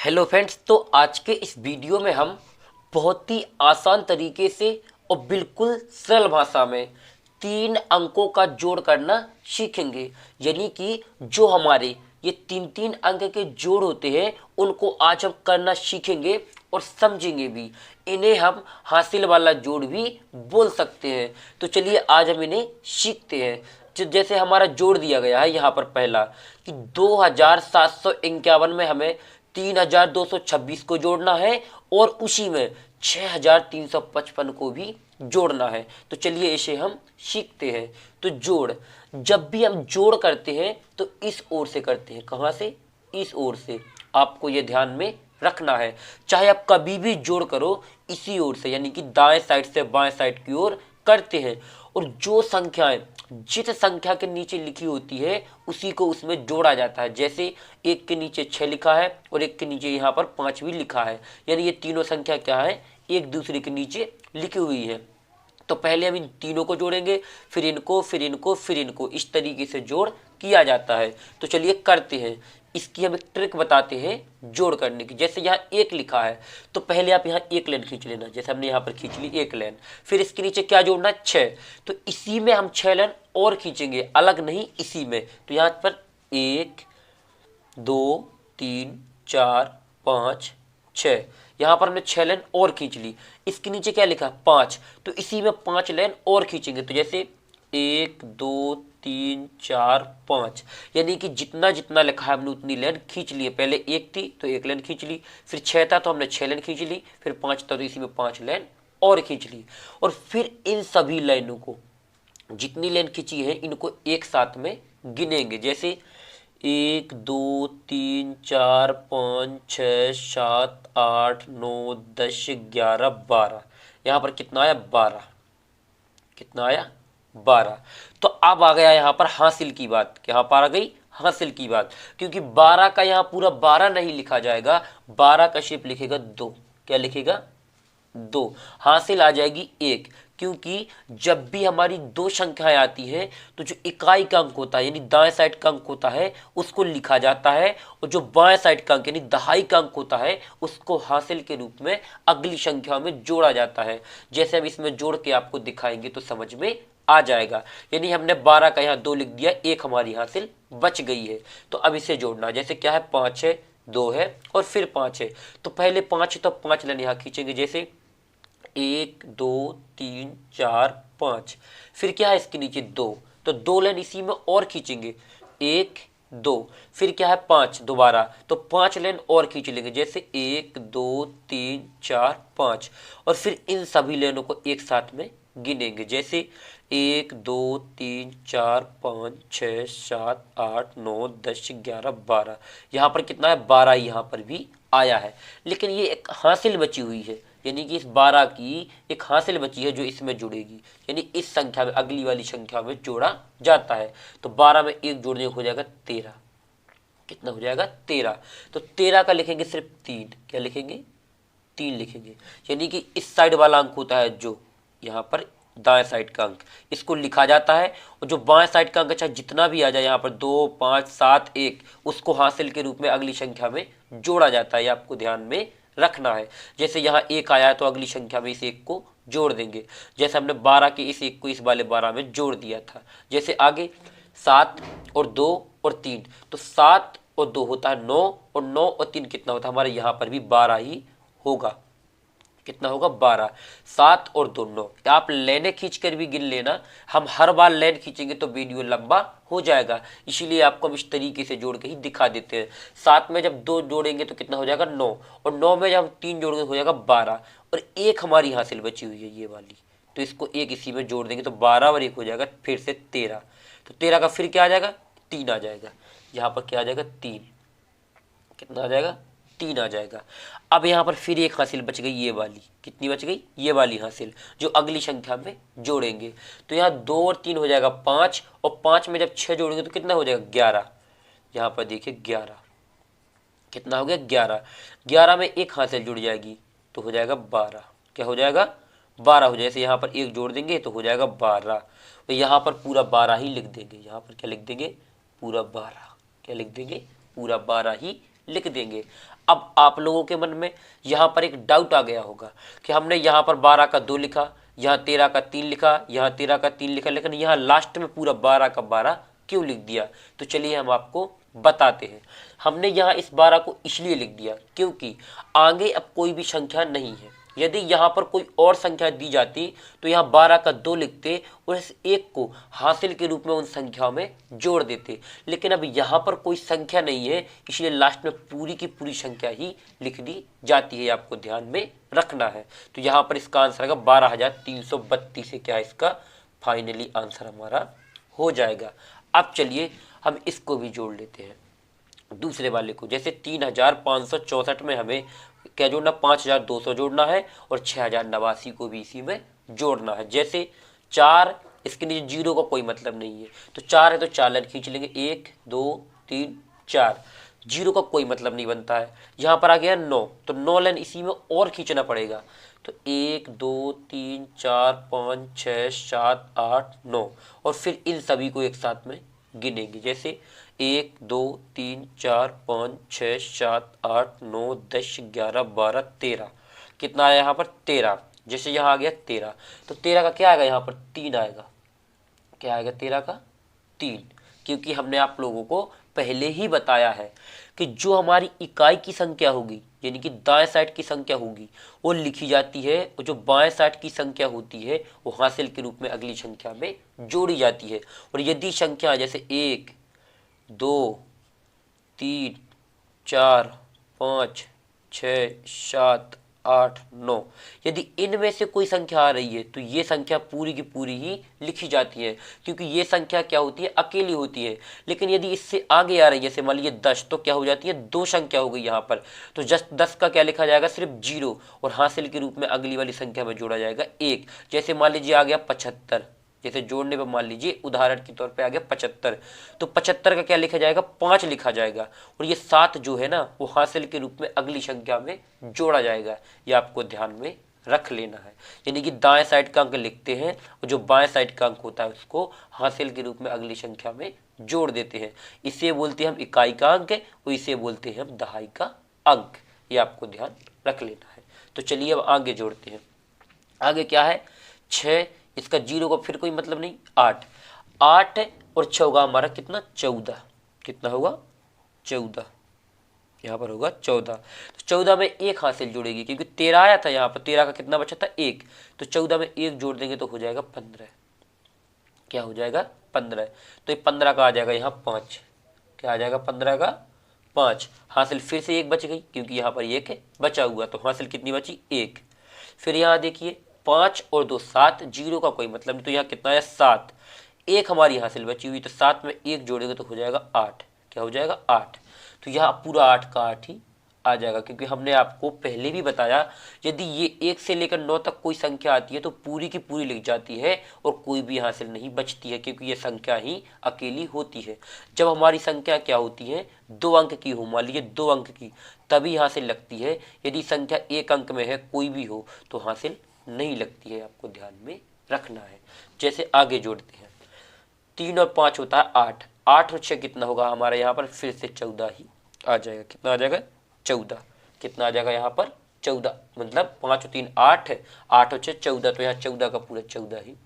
Hello friends, तो आज के इस वीडियो में हम बहुत ही आसान तरीके से और बिल्कुल सरल भाषा में 3 अंकों का जोड़ करना सीखेंगे। यानी कि जो हमारे ये 3 अंक के जोड़ होते हैं उनको आज हम करना सीखेंगे और समझेंगे भी। इन्हें हम हासिल वाला जोड़ भी बोल सकते हैं। तो चलिए आज हम इन्हें सीखते हैं। जैसे हमारा जोड़ दिया गया है यहाँ पर पहला कि 2751 में हमें 3226 को जोड़ना है और उसी में 6355 को भी जोड़ना है। तो चलिए इसे हम सीखते हैं। तो जोड़, जब भी हम जोड़ करते हैं तो इस ओर से करते हैं। कहाँ से? इस ओर से। आपको यह ध्यान में रखना है। चाहे आप कभी भी जोड़ करो इसी ओर से, यानी कि दाएं साइड से बाएं साइड की ओर करते हैं। और जो संख्याएं जिस संख्या के नीचे लिखी होती है उसी को उसमें जोड़ा जाता है। जैसे एक के नीचे 6 लिखा है और एक के नीचे यहाँ पर 5 भी लिखा है, यानी ये तीनों संख्या क्या है, एक दूसरे के नीचे लिखी हुई है। तो पहले हम इन तीनों को जोड़ेंगे, फिर इनको, फिर इनको, फिर इनको, इस तरीके से जोड़ किया जाता है। तो चलिए करते हैं। इसकी हम एक ट्रिक बताते हैं जोड़ करने की। जैसे यहाँ एक लिखा है तो पहले आप यहाँ एक लाइन खींच लेना। जैसे हमने यहाँ पर खींच ली एक लाइन, फिर इसके नीचे क्या जोड़ना है? 6। तो इसी में हम 6 लाइन और खींचेंगे, अलग नहीं, इसी में। तो यहाँ पर 1 2 3 4 5 6, यहाँ पर हमने 6 लाइन और खींच ली। इसके नीचे क्या लिखा? 5। तो इसी में 5 लाइन और खींचेंगे। तो जैसे 1 2 3 4 5, यानी कि जितना जितना लिखा है हमने उतनी लाइन खींच ली है। पहले एक थी तो एक लाइन खींच ली, फिर 6 था तो हमने 6 लाइन खींच ली, फिर 5 था तो इसी में 5 लाइन और खींच ली। और फिर इन सभी लाइनों को, जितनी लाइन खींची है, इनको एक साथ में गिनेंगे। जैसे 1 2 3 4 5 6 7 8 9 10 11 12। यहाँ पर कितना आया? 12। कितना आया? 12। तो अब आ गया यहाँ पर हासिल की बात। यहाँ पर आ गई हासिल की बात, क्योंकि 12 का यहाँ पूरा 12 नहीं लिखा जाएगा, 12 का शेप लिखेगा 2। क्या लिखेगा? 2। हासिल आ जाएगी 1, क्योंकि जब भी हमारी दो संख्याएं आती हैं तो जो इकाई का अंक होता है, यानी दाएं साइड का अंक होता है, उसको लिखा जाता है, और जो बाएं साइड का अंक यानी दहाई का अंक होता है उसको हासिल के रूप में अगली संख्या में जोड़ा जाता है। जैसे हम इसमें जोड़ के आपको दिखाएंगे तो समझ में आ जाएगा। यानी हमने 12 का यहाँ 2 लिख दिया, एक हमारी हासिल बच गई है। तो अब इसे जोड़ना, जैसे क्या है? 5 है, 2 है और फिर 5 है। तो पहले 5 है तो 5 लाइन यहाँ खींचेंगे। जैसे 1 2 3 4 5, फिर क्या है? इसके नीचे 2, तो 2 लाइन इसी में और खींचेंगे। 1 2, फिर क्या है? 5 दोबारा, तो 5 लाइन और खींच लेंगे। जैसे 1 2 3 4 5, और फिर इन सभी लाइनों को एक साथ में गिनेंगे। जैसे 1 2 3 4 5 6 7 8 9 10 11 12। यहाँ पर कितना है? 12 यहाँ पर भी आया है, लेकिन ये एक हासिल बची हुई है, यानी कि इस 12 की एक हासिल बची है जो इसमें जुड़ेगी, यानी इस संख्या में, अगली वाली संख्या में जोड़ा जाता है। तो 12 में एक जोड़ने हो जाएगा 13। कितना हो जाएगा? 13। तो 13 का लिखेंगे सिर्फ 3। क्या लिखेंगे? 3 लिखेंगे। यानी कि इस साइड वाला अंक होता है जो यहाँ पर दाएं साइड का अंक, इसको लिखा जाता है, और जो बाएं साइड का अंक चाहे जितना भी आ जाए, यहाँ पर 2 5 7 1, उसको हासिल के रूप में अगली संख्या में जोड़ा जाता है। ये आपको ध्यान में रखना है। जैसे यहाँ 1 आया है तो अगली संख्या में इस 1 को जोड़ देंगे। जैसे हमने 12 के इस 1 को इस वाले 12 में जोड़ दिया था। जैसे आगे 7 और 2 और 3, तो 7 और 2 होता है 9, और 9 और 3 कितना होता है? हमारे यहाँ पर भी 12 ही होगा। कितना होगा? 12। 7 और 2 9। आप लाइनें खींच कर भी गिन लेना, हम हर बार लाइन खींचेंगे तो वीडियो लंबा हो जाएगा, इसीलिए आपको हम इस तरीके से जोड़ के ही दिखा देते हैं। 7 में जब 2 जोड़ेंगे तो कितना हो जाएगा? 9, और 9 में जब हम 3 जोड़ेंगे हो जाएगा 12, और एक हमारी हासिल बची हुई है ये वाली, तो इसको एक इसी में जोड़ देंगे तो 12 और 1 हो जाएगा फिर से 13। तो 13 का फिर क्या आ जाएगा? 3 आ जाएगा। यहाँ पर क्या आ जाएगा? 3। कितना आ जाएगा? 3 आ जाएगा। अब यहाँ पर फिर एक हासिल बच गई, ये वाली। कितनी बच गई? ये वाली हासिल, जो अगली संख्या में जोड़ेंगे। तो यहाँ 2 और 3 हो जाएगा 5, और 5 में जब 6 जोड़ेंगे तो कितना हो जाएगा? 11। यहाँ पर देखिए 11। कितना हो गया? 11। 11 में एक हासिल जुड़ जाएगी तो हो जाएगा 12। क्या हो जाएगा? 12 हो जाए। जैसे यहाँ पर एक जोड़ देंगे तो हो जाएगा 12, तो यहाँ पर पूरा 12 ही लिख देंगे। यहाँ पर क्या लिख देंगे? पूरा 12। क्या लिख देंगे? पूरा 12 ही लिख देंगे। अब आप लोगों के मन में यहाँ पर एक डाउट आ गया होगा कि हमने यहाँ पर 12 का 2 लिखा, यहाँ 13 का 3 लिखा, यहाँ 13 का 3 लिखा, लेकिन यहाँ लास्ट में पूरा 12 का 12 क्यों लिख दिया। तो चलिए हम आपको बताते हैं। हमने यहाँ इस 12 को इसलिए लिख दिया क्योंकि आगे अब कोई भी संख्या नहीं है। यदि यहाँ पर कोई और संख्या दी जाती तो यहाँ 12 का 2 लिखते और इस एक को हासिल के रूप में उन संख्याओं में जोड़ देते, लेकिन अब यहाँ पर कोई संख्या नहीं है, इसलिए लास्ट में पूरी की पूरी संख्या ही लिख दी जाती है। आपको ध्यान में रखना है। तो यहाँ पर इसका आंसर आएगा 12,332 से क्या है इसका फाइनली आंसर हमारा हो जाएगा। अब चलिए हम इसको भी जोड़ लेते हैं दूसरे वाले को। जैसे 3,564 में हमें क्या जोड़ना, 5,200 जोड़ना है और 6,089 को भी इसी में जोड़ना है। जैसे 4, इसके नीचे जीरो का कोई मतलब नहीं है, तो 4 है तो 4 लाइन खींच लेंगे, 1 2 3 4, जीरो का कोई मतलब नहीं बनता है। यहाँ पर आ गया 9, तो 9 लाइन इसी में और खींचना पड़ेगा, तो 1 2 3 4 5 6 7 8 9, और फिर इन सभी को एक साथ में गिनेंगे। जैसे 1 2 3 4 5 6 7 8 9 10 11 12 13, कितना आया यहाँ पर 13। जैसे यहाँ आ गया 13, तो 13 का क्या आएगा, यहाँ पर 3 आएगा। क्या आएगा 13 का 3, क्योंकि हमने आप लोगों को पहले ही बताया है कि जो हमारी इकाई की संख्या होगी, यानी कि दाएं साइड की संख्या होगी, वो लिखी जाती है, और जो बाएं साइड की संख्या होती है वो हासिल के रूप में अगली संख्या में जोड़ी जाती है। और यदि संख्या जैसे 1 2 3 4 5 6 7 8 9, यदि इनमें से कोई संख्या आ रही है तो ये संख्या पूरी की पूरी ही लिखी जाती है, क्योंकि ये संख्या क्या होती है, अकेली होती है। लेकिन यदि इससे आगे आ रही है, जैसे मान लीजिए 10, तो क्या हो जाती है, 2 संख्या हो गई यहाँ पर, तो जस्ट 10 का क्या लिखा जाएगा, सिर्फ 0, और हासिल के रूप में अगली वाली संख्या में जोड़ा जाएगा 1। जैसे मान लीजिए आ गया 75, जैसे जोड़ने पर मान लीजिए उदाहरण के तौर पे आ गया 75, तो 75 का क्या लिखा जाएगा, 5 लिखा जाएगा, और ये 7 जो है ना वो हासिल के रूप में अगली संख्या में जोड़ा जाएगा। ये आपको ध्यान में रख लेना है। यानी कि दाएं साइड का अंक लिखते हैं और जो बाएं साइड का अंक होता है उसको हासिल के रूप में अगली संख्या में जोड़ देते हैं। इसे बोलते हैं हम इकाई का अंक और इसे बोलते हैं हम दहाई का अंक। ये आपको ध्यान रख लेना है। तो चलिए अब आगे जोड़ते हैं। आगे क्या है, 6, इसका 0 का फिर कोई मतलब नहीं, 8 और 6 होगा हमारा कितना, 14, कितना होगा 14, यहाँ पर होगा 14। तो 14 में 1 हासिल जोड़ेगी, क्योंकि 13 आया था यहाँ पर, 13 का कितना बचा था 1, तो 14 में 1 जोड़ देंगे तो हो जाएगा 15। क्या हो जाएगा 15, तो ये 15 का आ जाएगा यहाँ 5, क्या आ जाएगा 15 का 5, हासिल फिर से 1 बच गई क्योंकि यहाँ पर 1 बचा हुआ, तो हासिल कितनी बची 1। फिर यहाँ देखिए 5 और 2 7, 0 का कोई मतलब नहीं, तो यहाँ कितना आया 7, 1 हमारी हासिल बची हुई, तो 7 में 1 जोड़ेंगे तो हो जाएगा 8, क्या हो जाएगा 8। तो यहाँ पूरा 8 का 8 ही आ जाएगा, क्योंकि हमने आपको पहले भी बताया यदि ये 1 से लेकर 9 तक कोई संख्या आती है तो पूरी की पूरी लिख जाती है और कोई भी हासिल नहीं बचती है, क्योंकि ये संख्या ही अकेली होती है। जब हमारी संख्या क्या होती है, 2 अंक की हो, मान लीजिए 2 अंक की, तभी हासिल लगती है। यदि संख्या 1 अंक में है कोई भी हो तो हासिल नहीं लगती है, आपको ध्यान में रखना है। जैसे आगे जोड़ते हैं, 3 और 5 होता है 8, 8 और 6 कितना होगा हमारा यहाँ पर, फिर से 14 ही आ जाएगा। कितना आ जाएगा 14, कितना आ जाएगा यहाँ पर 14, मतलब 5 और 3 8, 8 और 6 14, तो यहाँ 14 का पूरा 14 ही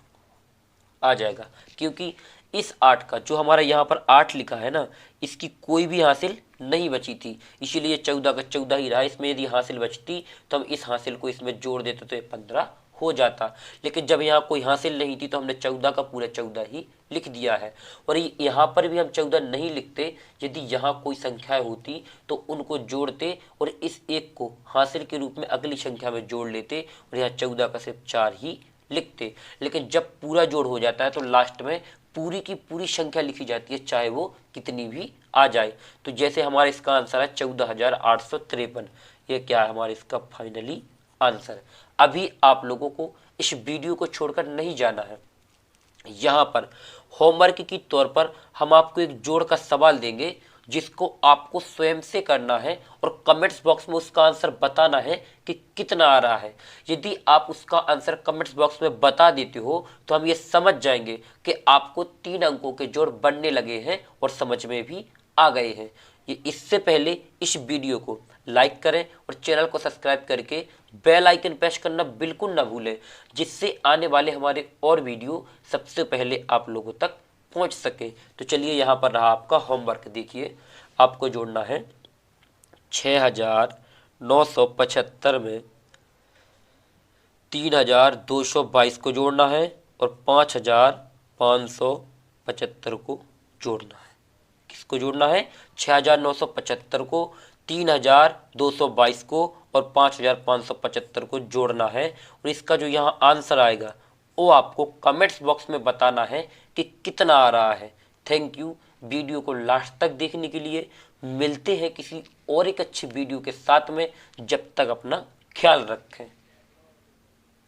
आ जाएगा, क्योंकि इस 8 का जो हमारा यहाँ पर 8 लिखा है ना, इसकी कोई भी हासिल नहीं बची थी, इसीलिए 14 का 14 ही रहा। इसमें यदि हासिल बचती तो हम इस हासिल को इसमें जोड़ देते तो ये 15 हो जाता, लेकिन जब यहाँ कोई हासिल नहीं थी तो हमने 14 का पूरा 14 ही लिख दिया है। और यहाँ पर भी हम 14 नहीं लिखते, यदि यहाँ कोई संख्या होती तो उनको जोड़ते और इस एक को हासिल के रूप में अगली संख्या में जोड़ लेते और यहाँ 14 का सिर्फ 4 ही लिखते। लेकिन जब पूरा जोड़ हो जाता है तो लास्ट में पूरी की पूरी संख्या लिखी जाती है, चाहे वो कितनी भी आ जाए। तो जैसे हमारा इसका आंसर है 14,853, ये क्या है हमारा इसका फाइनली आंसर। अभी आप लोगों को इस वीडियो को छोड़कर नहीं जाना है। यहाँ पर होमवर्क के तौर पर हम आपको एक जोड़ का सवाल देंगे जिसको आपको स्वयं से करना है और कमेंट्स बॉक्स में उसका आंसर बताना है कि कितना आ रहा है। यदि आप उसका आंसर कमेंट्स बॉक्स में बता देते हो तो हम ये समझ जाएंगे कि आपको 3 अंकों के जोड़ बनने लगे हैं और समझ में भी आ गए हैं। इससे पहले इस वीडियो को लाइक करें और चैनल को सब्सक्राइब करके बेल आइकन प्रेस करना बिल्कुल ना भूलें, जिससे आने वाले हमारे और वीडियो सबसे पहले आप लोगों तक पहुंच सके। तो चलिए यहाँ पर रहा आपका होमवर्क। देखिए, आपको जोड़ना है 6975 में 3222 को जोड़ना है और 5575 को जोड़ना है। किसको जोड़ना है? 6975 को, 3222 को और 5575 को जोड़ना है। और इसका जो यहाँ आंसर आएगा वो आपको कमेंट्स बॉक्स में बताना है कि कितना आ रहा है। थैंक यू वीडियो को लास्ट तक देखने के लिए। मिलते हैं किसी और एक अच्छी वीडियो के साथ में। जब तक अपना ख्याल रखें।